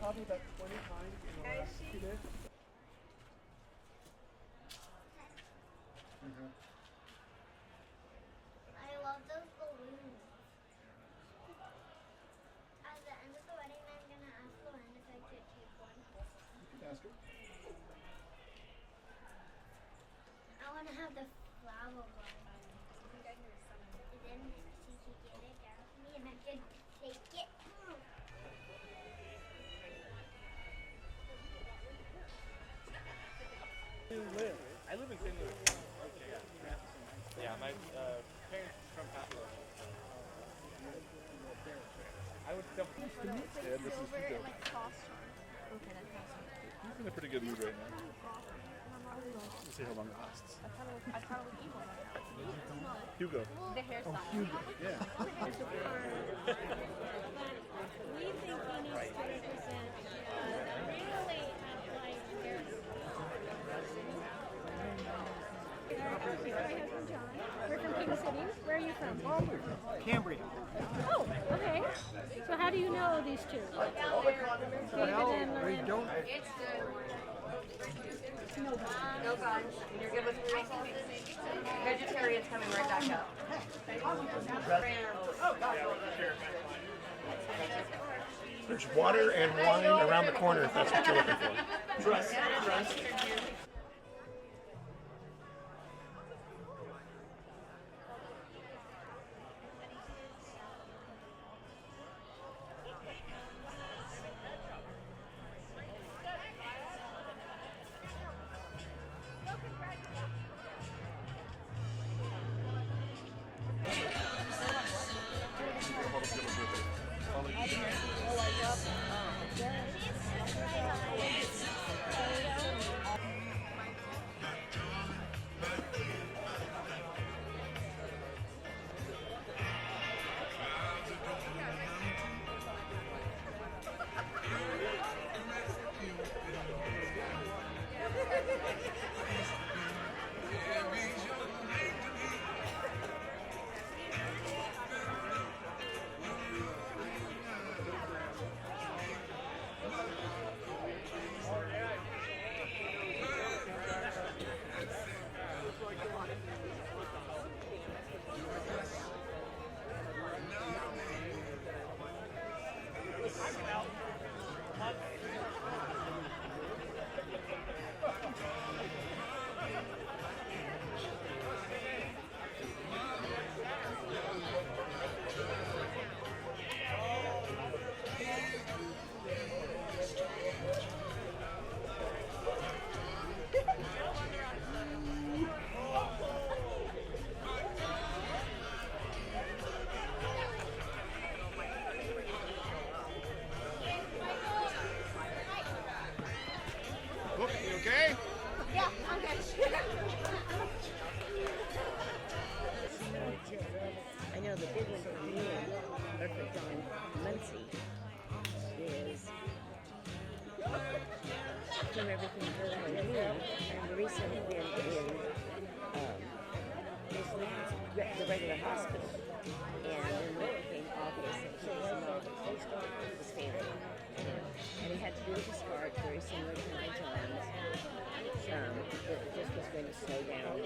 Probably about 20 times in the last 2 days. I love those balloons. At the end of the wedding, I'm going to ask Lorenda if I could take one. You can ask her. I want to have the flower one. And then she could get it down to me and I could take it. I live in St. Louis. Yeah, my parents from Pablo. I would tell And this is Hugo. He's in a pretty good mood right now. Let's see how long it lasts. I thought it was evil. Hugo. The hairstyle. Oh, Hugo. Yeah. We think he needs to represent really like We're from King City. Where are you from? Cambria. Oh, okay. So how do you know these two? David and We Lorenda. don't. No bunch. You're good with vegetarian's coming right back up. There's water and wine around the corner if that's what you're looking for. trust. Okay? Yeah, I'm good. I know the big one for me, or for John Muncie, is from everything heard on me, and recently been in the regular hospital, and then when it became obvious that he was an artist, they started with his family, and he had to do with his heart, very similar to my John's. It just was going to slow down.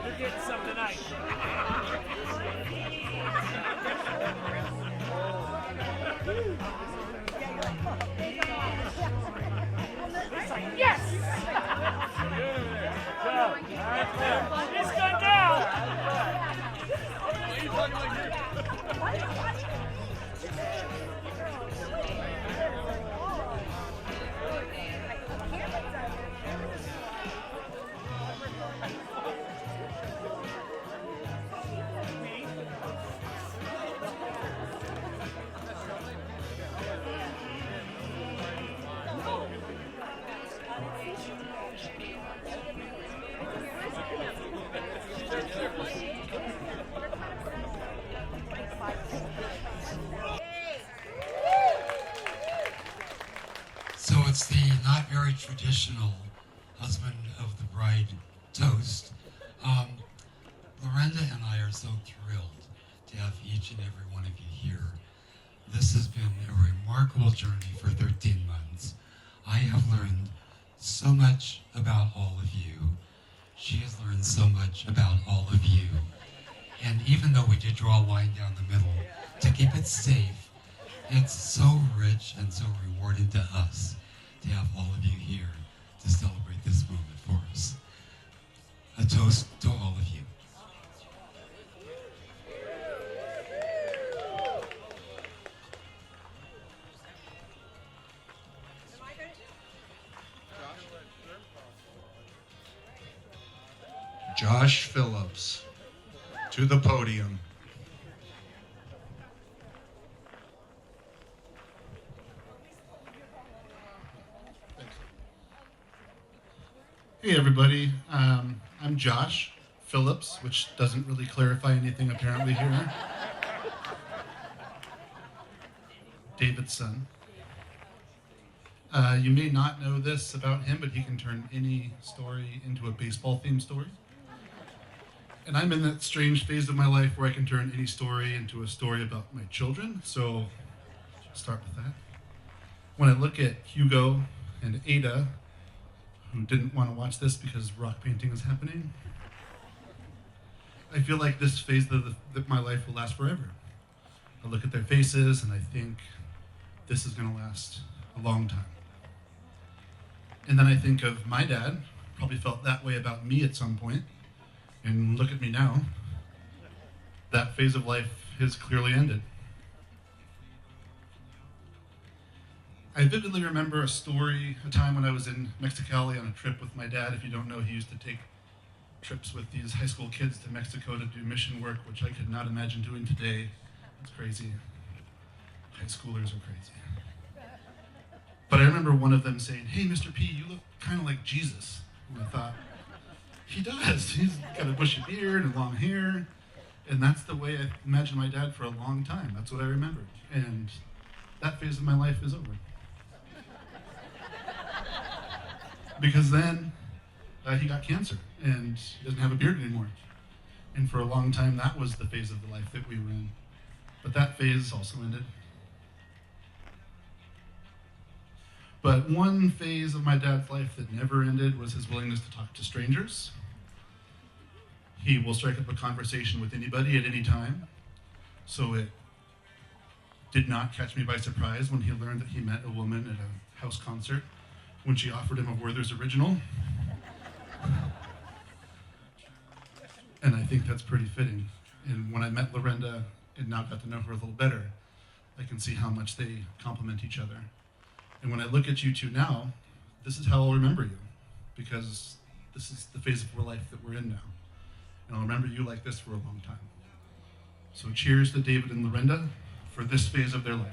You're getting some tonight. So it's the not very traditional husband of the bride toast. Lorenda and I are so thrilled to have each and every one of you here. This has been a remarkable journey for 13 months. I have learned so much about all of you. She has learned so much about all of you. And even though we did draw a line down the middle to keep it safe, it's so rich and so rewarding to us to have all of you here to celebrate this moment for us. A toast to all of you. Josh Phillips, to the podium. Hey everybody, I'm Josh Phillips, which doesn't really clarify anything apparently here. David's son. You may not know this about him, but he can turn any story into a baseball-themed story. And I'm in that strange phase of my life where I can turn any story into a story about my children, so I'll start with that. When I look at Hugo and Ada, who didn't want to watch this because rock painting is happening, I feel like this phase of my life will last forever. I look at their faces and I think this is going to last a long time. And then I think of my dad, probably felt that way about me at some point, and look at me now. That phase of life has clearly ended. I vividly remember a time when I was in Mexicali on a trip with my dad. If you don't know, he used to take trips with these high school kids to Mexico to do mission work, which I could not imagine doing today. It's crazy. High schoolers are crazy. But I remember one of them saying, "Hey, Mr. P, you look kind of like Jesus." And I thought, he does. He's got a bushy beard and long hair. And that's the way I imagined my dad for a long time. That's what I remembered. And that phase of my life is over. Because then he got cancer and he doesn't have a beard anymore. And for a long time, that was the phase of the life that we were in. But that phase also ended. But one phase of my dad's life that never ended was his willingness to talk to strangers. He will strike up a conversation with anybody at any time. So it did not catch me by surprise when he learned that he met a woman at a house concert when she offered him a Werther's original. And I think that's pretty fitting. And when I met Lorenda and now got to know her a little better, I can see how much they complement each other. And when I look at you two now, this is how I'll remember you, because this is the phase of life that we're in now. And I'll remember you like this for a long time. So cheers to David and Lorenda for this phase of their life.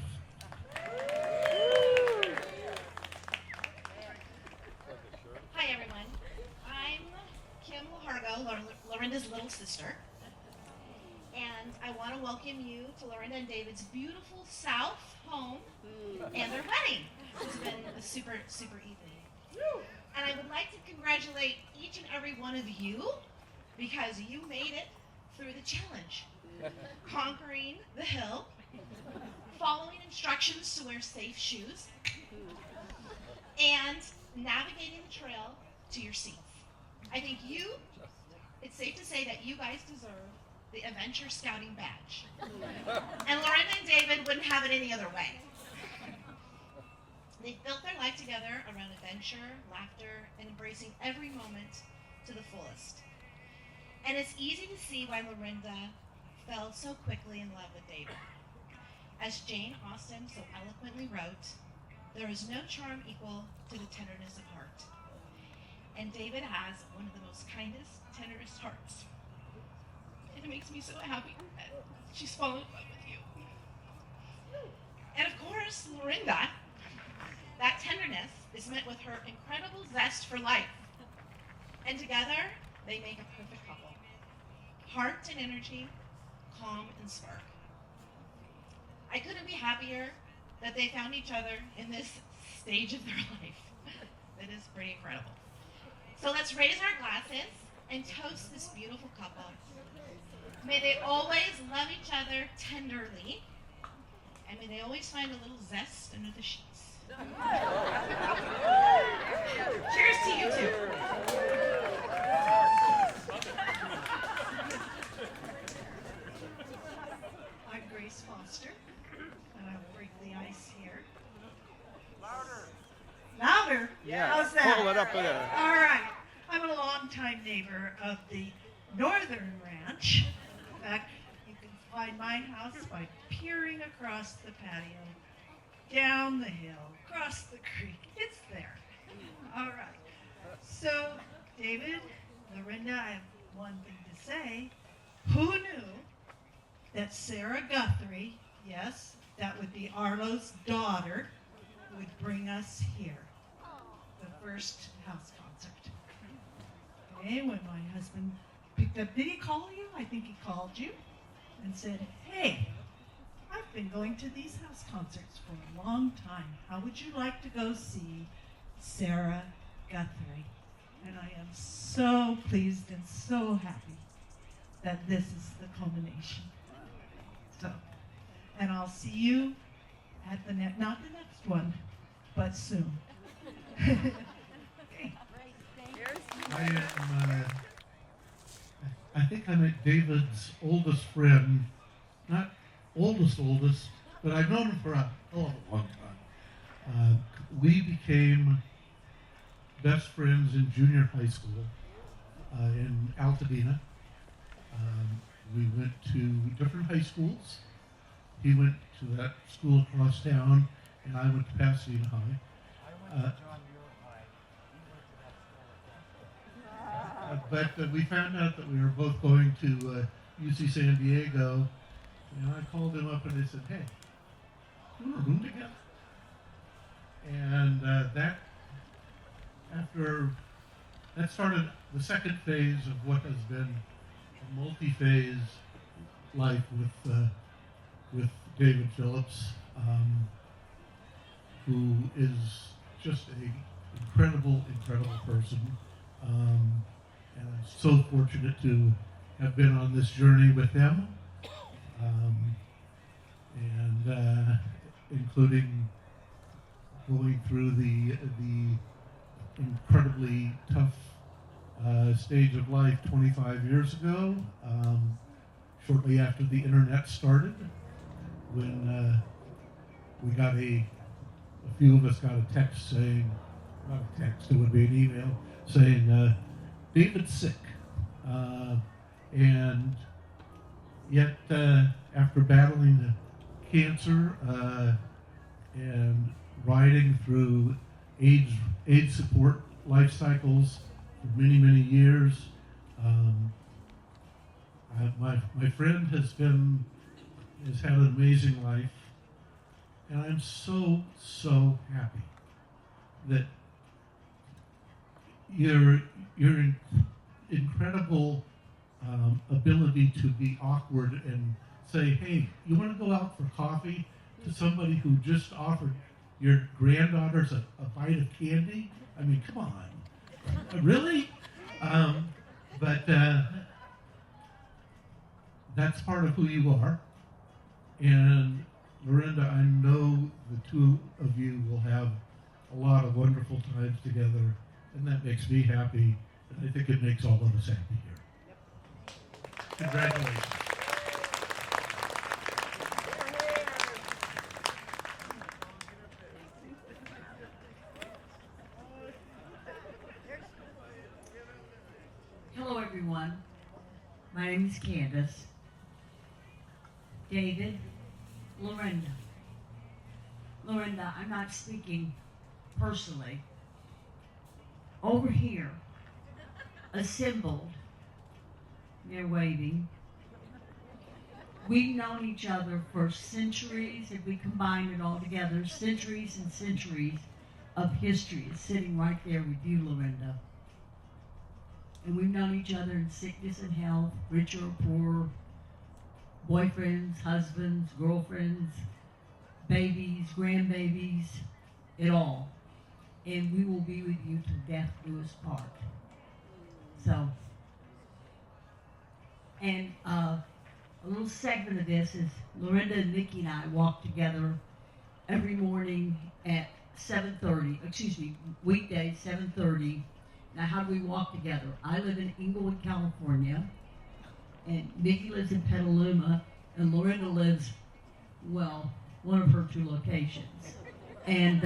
Hi everyone, I'm Kim Lahargo, Lorenda's little sister. And I want to welcome you to Lorenda and David's beautiful South home and their wedding. It's been a super, super evening. And I would like to congratulate each and every one of you because you made it through the challenge. Conquering the hill, following instructions to wear safe shoes, and navigating the trail to your seats. I think it's safe to say that you guys deserve the Adventure Scouting Badge. And Lorenda and David wouldn't have it any other way. They've built their life together around adventure, laughter, and embracing every moment to the fullest. And it's easy to see why Lorenda fell so quickly in love with David. As Jane Austen so eloquently wrote, there is no charm equal to the tenderness of heart. And David has one of the most kindest, tenderest hearts. And it makes me so happy that she's fallen in love with you. And of course, Lorenda, that tenderness is met with her incredible zest for life. And together, they make a perfect couple. Heart and energy, calm and spark. I couldn't be happier that they found each other in this stage of their life. That is pretty incredible. So let's raise our glasses and toast this beautiful couple. May they always love each other tenderly, and may they always find a little zest under the sheets. Cheers to you two. I'm Grace Foster, and I'll break the ice here. Louder? Yeah. How's that? Pull it up a little. All right. I'm a longtime neighbor of the Northern Ranch. In fact, you can find my house by peering across the patio, down the hill, across the creek. It's there. All right. So, David, Lorenda, I have one thing to say. Who knew that Sarah Guthrie, yes, that would be Arlo's daughter, would bring us here? The first house concert. Okay, when my husband picked up, did he call you? I think he called you and said, hey, I've been going to these house concerts for a long time. How would you like to go see Sarah Guthrie? And I am so pleased and so happy that this is the culmination. So, and I'll see you at the not the next one, but soon. Okay. I think I'm David's oldest friend, not oldest, but I've known him for a hell of a long time. We became best friends in junior high school in Altadena. We went to different high schools. He went to that school across town, and I went to Pasadena High. I went to John Muir High. But we found out that we were both going to UC San Diego, and I called him up and I said, hey, you want a room together? And that started the second phase of what has been a multi-phase life with David Phillips, who is just an incredible person. And I'm so fortunate to have been on this journey with him, and including going through the incredibly tough stage of life 25 years ago, shortly after the internet started, when we got a few of us got a text saying, not a text, it would be an email, saying, David's sick. And yet, after battling cancer and riding through AIDS support life cycles for many, many years, my friend has had an amazing life, and I'm so happy that your incredible ability to be awkward and say, hey, you want to go out for coffee, to somebody who just offered your granddaughters a bite of candy? I mean, come on. Really? But that's part of who you are. And Lorenda, I know the two of you will have a lot of wonderful times together, and that makes me happy, and I think it makes all of us happy here. Congratulations. Hello, everyone. My name is Candace. David, Lorenda. Lorenda, I'm not speaking personally. Over here, assembled, they're waving. We've known each other for centuries, if we combine it all together, centuries and centuries of history is sitting right there with you, Lorenda. And we've known each other in sickness and health, rich or poor, boyfriends, husbands, girlfriends, babies, grandbabies, it all. And we will be with you till death do us part. So, and a little segment of this is Lorenda and Nikki and I walk together every morning at 7:30, weekdays 7:30. Now, how do we walk together? I live in Inglewood, California, and Nikki lives in Petaluma, and Lorenda lives, well, one of her 2 locations. And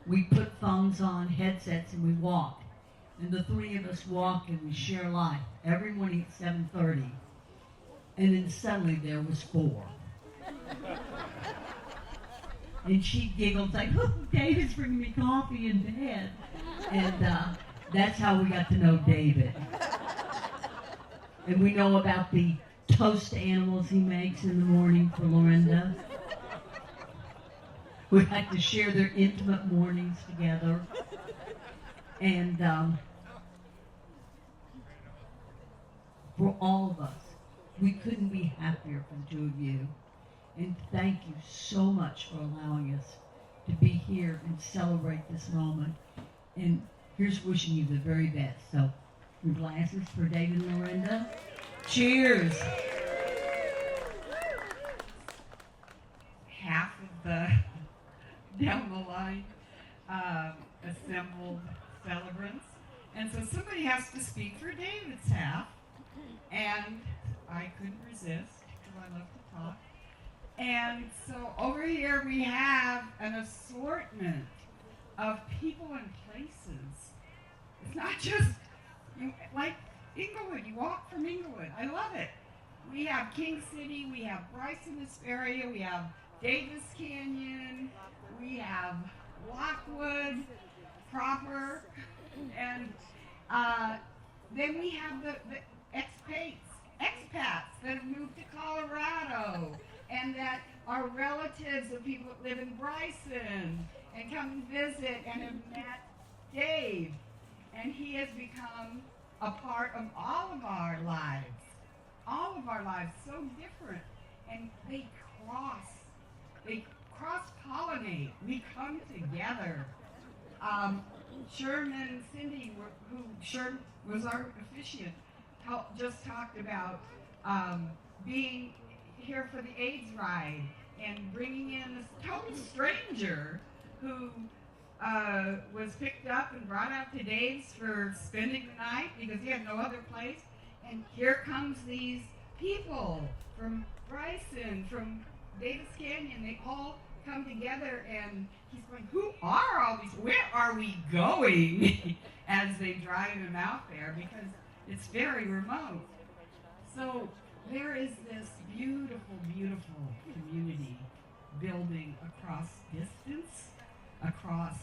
we put phones on, headsets, and we walk. And the 3 of us walk and we share life every morning at 7:30. And then suddenly there was 4. And she giggled like, oh, David's bringing me coffee in bed. And that's how we got to know David. And we know about the toast animals he makes in the morning for Lorenda. We like to share their intimate mornings together. And for all of us, we couldn't be happier for the 2 of you. And thank you so much for allowing us to be here and celebrate this moment. And here's wishing you the very best. So, your glasses for David and Lorenda. Cheers. Half of the down the line assembled celebrants. And so somebody has to speak for David's half. And I couldn't resist because I love to talk. And so over here we have an assortment of people and places. It's not just like Inglewood. You walk from Inglewood. I love it. We have King City. We have Bryce in this area. We have Davis Canyon. We have Lockwood proper. And then we have the expats that have moved to Colorado and that are relatives of people that live in Bryson and come and visit and have met Dave. And he has become a part of all of our lives. All of our lives, so different. And they cross-pollinate. We come together. Sherman and Cindy, Sherman was our officiant, just talked about being here for the AIDS ride and bringing in this total stranger who was picked up and brought out to Dave's for spending the night because he had no other place. And here comes these people from Bryson, from Davis Canyon. They all come together, and he's going, who are all these? Where are we going? As they drive him out there, because it's very remote. So there is this beautiful, beautiful community building across distance, across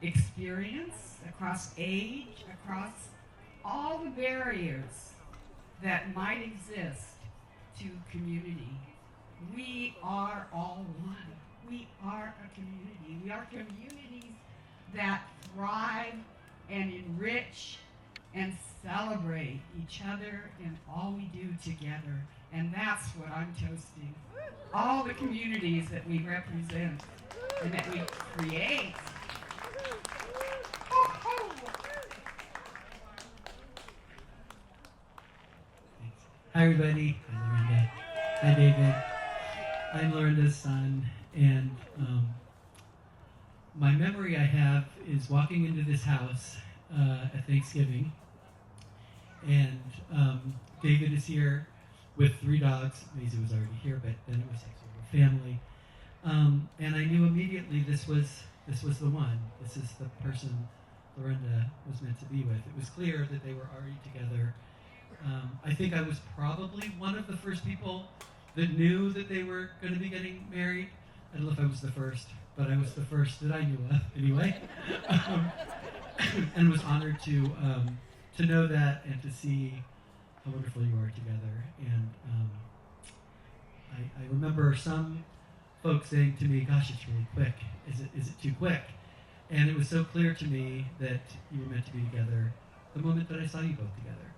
experience, across age, across all the barriers that might exist to community. We are all one. We are a community. We are communities that thrive and enrich and celebrate each other in all we do together. And that's what I'm toasting. All the communities that we represent and that we create. Hi everybody, I'm Lorenda. Hi David. I'm Lorenda's son, and my memory I have is walking into this house at Thanksgiving, and David is here with 3 dogs. Maisie was already here, but then it was like sort of a family, and I knew immediately this was the one. This is the person Lorenda was meant to be with. It was clear that they were already together. I think I was probably one of the first people that knew that they were going to be getting married. I don't know if I was the first, but I was the first that I knew of, anyway. And was honored to know that and to see how wonderful you are together. And I remember some folks saying to me, "Gosh, it's really quick. Is it too quick?" And it was so clear to me that you were meant to be together the moment that I saw you both together.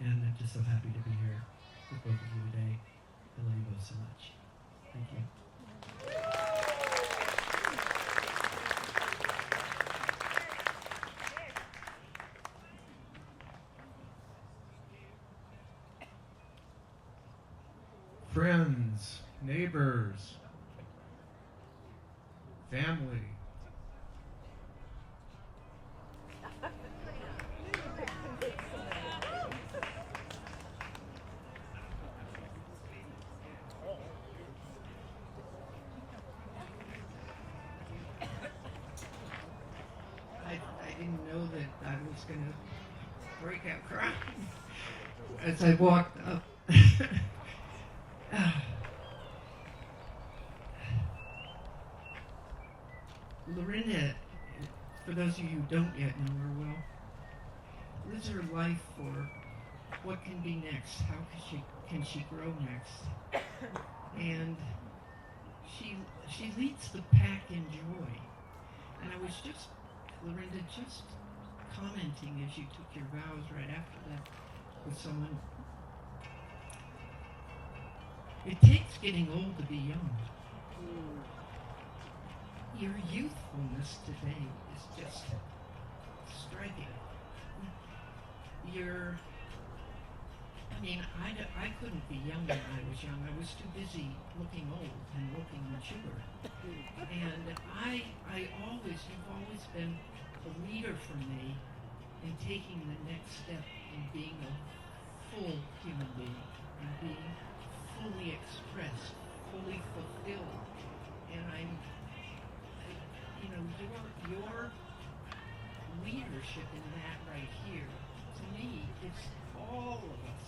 And I'm just so happy to be here with both of you today. I love you both so much. Thank you. Friends, neighbors, family. I didn't know that I was going to break out crying as I walked up. Lorenda, for those of you who don't yet know her well, lives her life for what can be next, how can she grow next. And she leads the pack in joy. And I was just, Lorenda, just commenting as you took your vows right after that with someone. It takes getting old to be young. Your youthfulness today is just striking. I couldn't be young when I was young. I was too busy looking old and looking mature. And you've always been a leader for me in taking the next step in being a full human being and being fully expressed, fully fulfilled. And your leadership in that right here, to me, it's all of us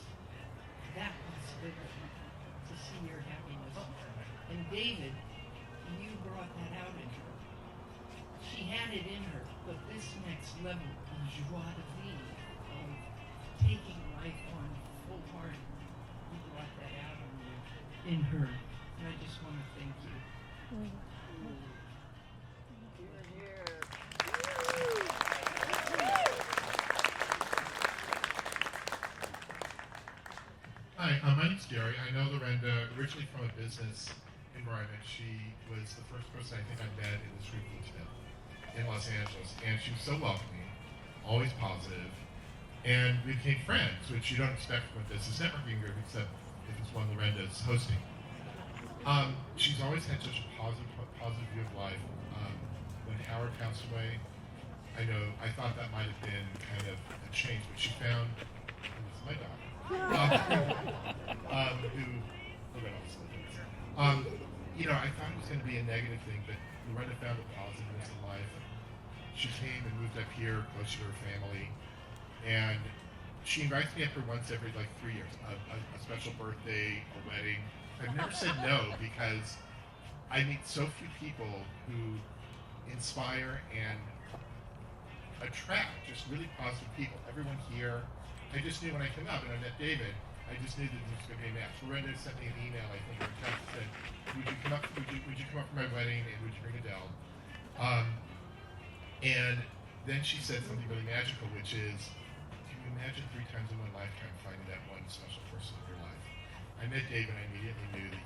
that possibility to see your happiness. And David, you brought that out in her. She had it in her, but this next level of joie de vivre, of taking life on full-hearted, you brought that out in her. And I just want to thank you. Hi, my name's Gary. I know Lorenda originally from a business environment. She was the first person I think I met in the street food tent in Los Angeles, and she was so welcoming, always positive, and we became friends, which you don't expect from a business networking group, except if it's one Lorenda is hosting. She's always had such a positive view of life. When Howard passed away, I thought that might have been kind of a change, but she found, it was my dog, I thought it was going to be a negative thing, but Lorenda found the positiveness in life. She came and moved up here, close to her family, and she invites me up here once every 3 years, a special birthday, a wedding. I've never said no because I meet so few people who inspire and attract just really positive people. Everyone here, I just knew when I came up and I met David, I just knew that this was going to be a match. Lorenda sent me an email, I think, or a text that said, would you come up for my wedding and would you bring Adele? And then she said something really magical, which is, can you imagine 3 times in one lifetime finding that one special person in your life? I met David and I immediately knew that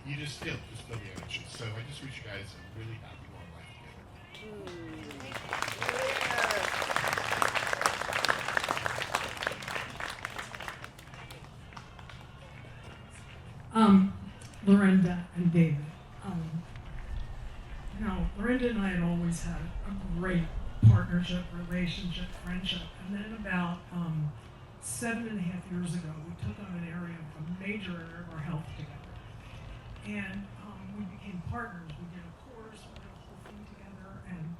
you just feel the energy. So I just wish you guys a really happy long life together. Lorenda and David. Lorenda and I had always had a great partnership, relationship, friendship, and then about 7.5 years ago, we took on a major area of our health together, and we became partners. We did a course, we did a whole thing together, and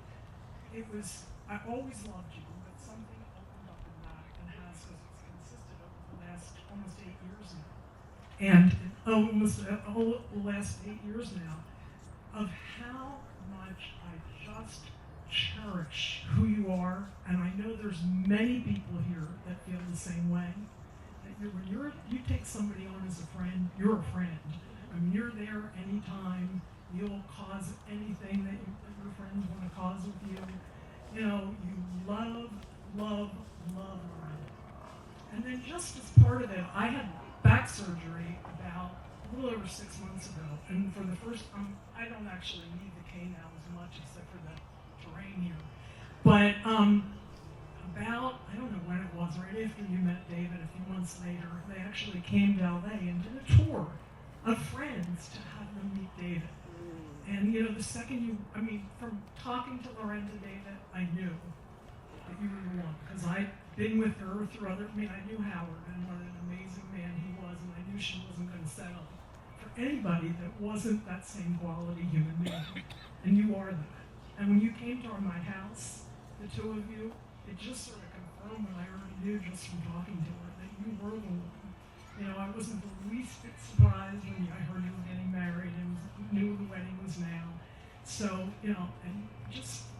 I always loved you, but something opened up in that and has, because it's consisted over the last almost 8 years now. And the last 8 years now, of how much I just cherish who you are, and I know there's many people here that feel the same way. That when you take somebody on as a friend, you're a friend. I mean, you're there anytime. You'll cause anything that your friends want to cause with you. You know, you love, love, love Lorenda. And then just as part of it, I had back surgery about a little over 6 months ago. And for the first time, I don't actually need the cane now as much except for the terrain here. But about, I don't know when it was, right after you met David, a few months later, they actually came to LA and did a tour of friends to have them meet David. And you know, the second you, I mean, from talking to Lorenda, David, I knew that you were the one, because I'd been with her through other, I mean, I knew Howard and what an amazing man he was, and I knew she wasn't going to settle for anybody that wasn't that same quality human being. And you are that. And when you came to my house, the two of you, it just sort of confirmed what I already knew just from talking to her, that you were the one. You know, I wasn't the least bit surprised when I heard you were getting married and knew the wedding was now. So, you know, and just,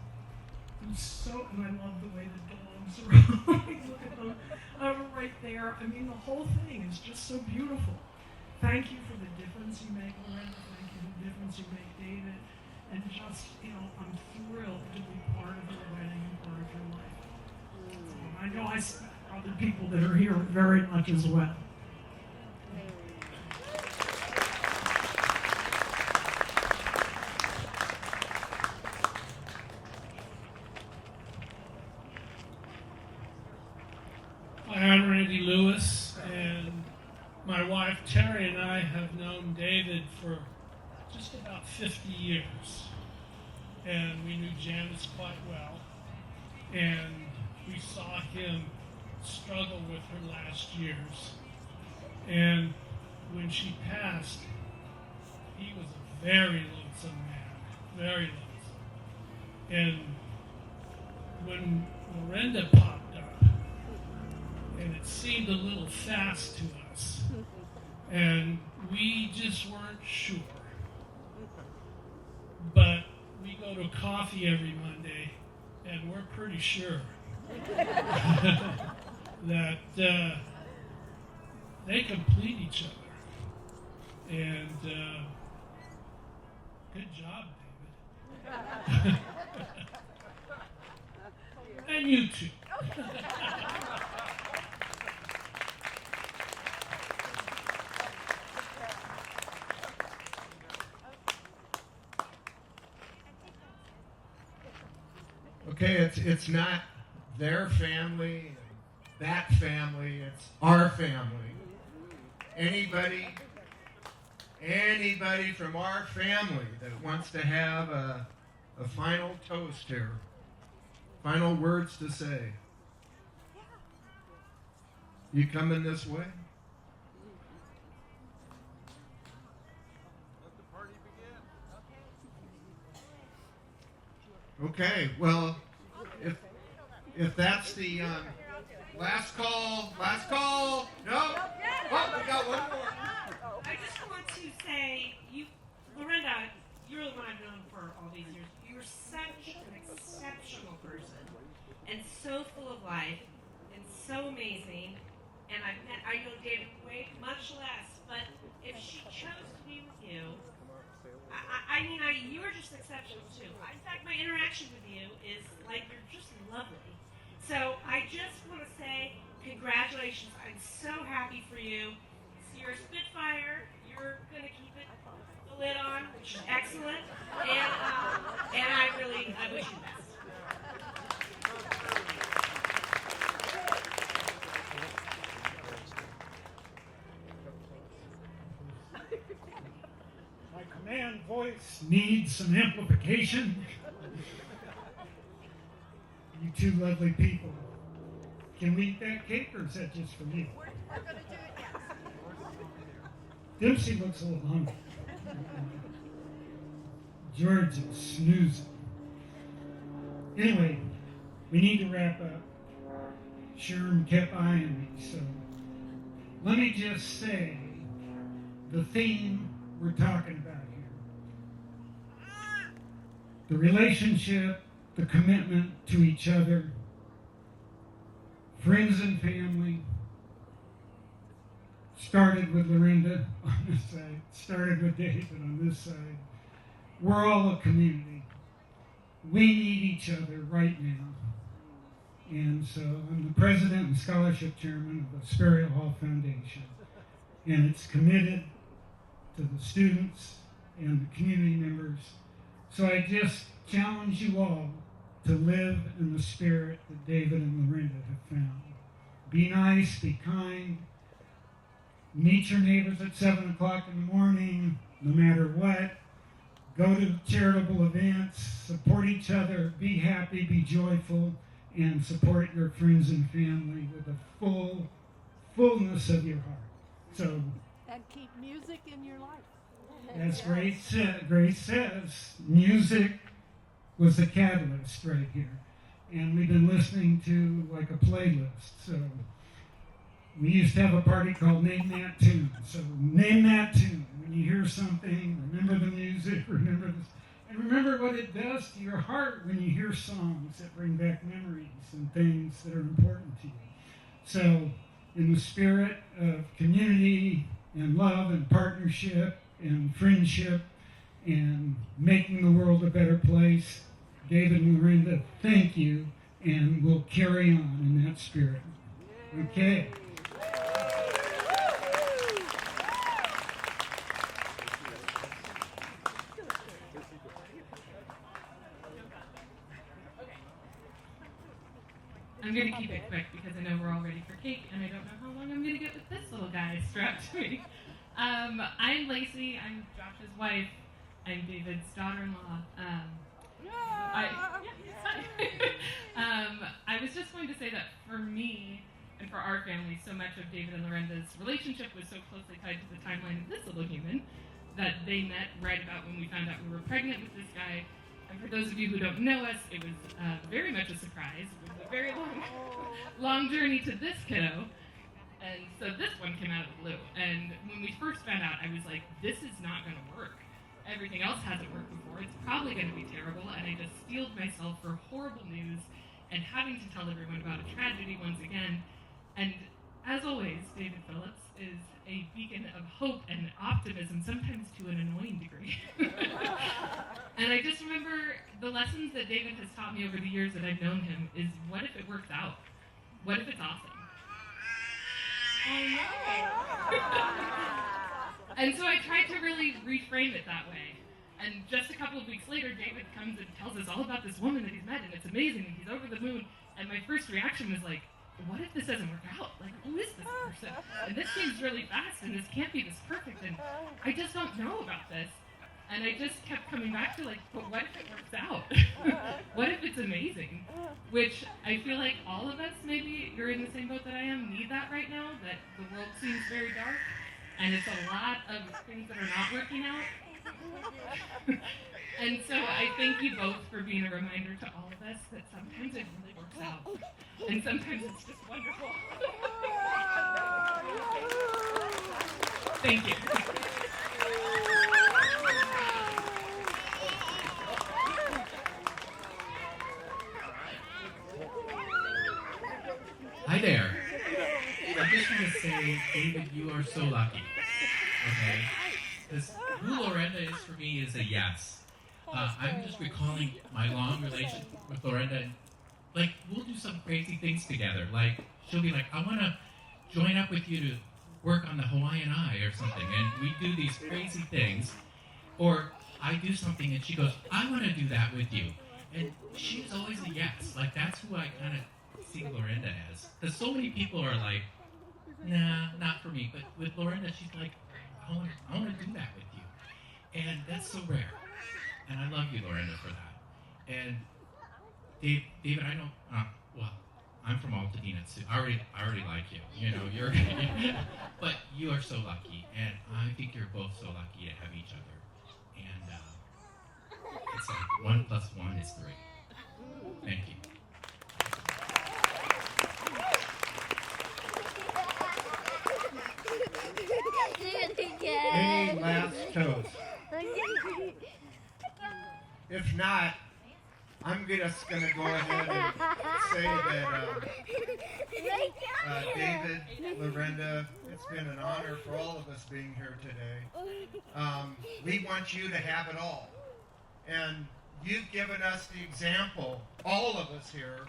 it was so, and I love the way the dogs are look at them over right there. I mean, the whole thing is just so beautiful. Thank you for the difference you make, Lorenda. Thank you for the difference you make, David. And just, you know, I'm thrilled to be part of your wedding and part of your life. I know I see other people that are here very much as well. I'm Randy Lewis, and my wife Terry and I have known David for just about 50 years. And we knew Janice quite well. And we saw him struggle with her last years. And when she passed, he was a very lonesome man, very lonesome. And when Lorenda popped up, and it seemed a little fast to us, and we just weren't sure. But we go to coffee every Monday, and we're pretty sure that they complete each other. And good job, David. And you too. Okay, it's not their family, that family, it's our family. Anybody from our family that wants to have a final toast here, final words to say. You coming this way? Okay, well, if that's the last call, no? Oh, we got one more. I just want to say, Lorenda, you're the one I've known for all these years. You're such an exceptional person, and so full of life, and so amazing. And I know David way much less, but if she chose to be with you, you are just exceptional too. In fact, my interaction with you is like, you're just lovely. So I just want to say congratulations. I'm so happy for you. You're a Spitfire. You're going to keep the lid on, which is excellent. And I wish you the best. My command voice needs some amplification. You two lovely people. Can we eat that cake, or is that just for me? We're going to do it, yes. Dempsey looks a little hungry. George is snoozing. Anyway, we need to wrap up. Sherm kept eyeing me, so let me just say the theme we're talking about here. The relationship, the commitment to each other, friends and family. Started with Lorenda on this side, started with David on this side. We're all a community. we need each other right now. And so I'm the president and scholarship chairman of the Sperry Hall Foundation. And it's committed to the students and the community members. So I just challenge you all to live in the spirit that David and Lorenda have found. Be nice, be kind, meet your neighbors at 7 o'clock in the morning, no matter what. Go to charitable events, support each other, be happy, be joyful, and support your friends and family with the fullness of your heart. So, And keep music in your life. as Grace says, music was the catalyst right here. And we've been listening to like a playlist. So we used to have a party called Name That Tune. So name that tune. When you hear something, remember the music, remember this. And remember what it does to your heart when you hear songs that bring back memories and things that are important to you. So in the spirit of community and love and partnership and friendship and making the world a better place, David and Lorenda, thank you, and we'll carry on in that spirit. Okay. I'm going to keep it quick because I know we're all ready for cake, and I don't know how long I'm going to get with this little guy strapped to me. I'm Lacey. I'm Josh's wife. I'm David's daughter-in-law. I was just going to say that for me and for our family, so much of David and Lorenda's relationship was so closely tied to the timeline of this little human that they met right about when we found out we were pregnant with this guy. And for those of you who don't know us, it was very much a surprise. It was a very long journey to this kiddo. And so this one came out of the blue. And when we first found out, I was like, this is not going to work. Everything else hasn't worked before. It's probably going to be terrible. And I just steeled myself for horrible news and having to tell everyone about a tragedy once again. And as always, David Phillips is a beacon of hope and optimism, sometimes to an annoying degree. And I just remember the lessons that David has taught me over the years that I've known him is, what if it works out? What if it's awesome? And so I tried to really reframe it that way. And just a couple of weeks later, David comes and tells us all about this woman that he's met, and it's amazing, and he's over the moon. And my first reaction was like, what if this doesn't work out? Like, who is this person? And this seems really fast, and this can't be this perfect, and I just don't know about this. And I just kept coming back to, like, but what if it works out? What if it's amazing? Which I feel like all of us, maybe you're in the same boat that I am, need that right now, that the world seems very dark, and it's a lot of things that are not working out. And so I thank you both for being a reminder to all of us that sometimes it really works out. And sometimes it's just wonderful. Thank you. Hi there. I just want to say, David, you are so lucky. Okay? Because who Lorenda is for me is a yes. I'm just recalling my long relationship with Lorenda. Like, we'll do some crazy things together. Like, she'll be like, I want to join up with you to work on the Hawaiian Eye or something. And we do these crazy things. Or I do something and she goes, I want to do that with you. And she's always a yes. Like, that's who I kind of see Lorenda as. Because so many people are like, nah, not for me. But with Lorenda, she's like, I want to do that with you. And that's so rare. And I love you, Lorenda, for that. And David, I know, well, I'm from Altadena, too. I already like you. You know, you're, but you are so lucky. And I think you're both so lucky to have each other. And it's like 1 + 1 is 3. Thank you. Any last toast? If not, I'm just going to go ahead and say that David, Lorenda, it's been an honor for all of us being here today. We want you to have it all. And you've given us the example, all of us here,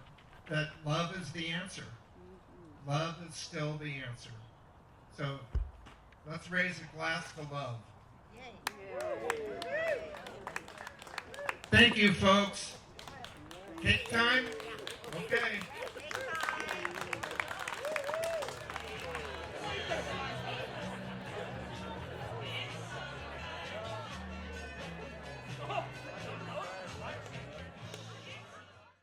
that love is the answer. Love is still the answer. So let's raise a glass to love. Thank you, folks. Cake time? Okay.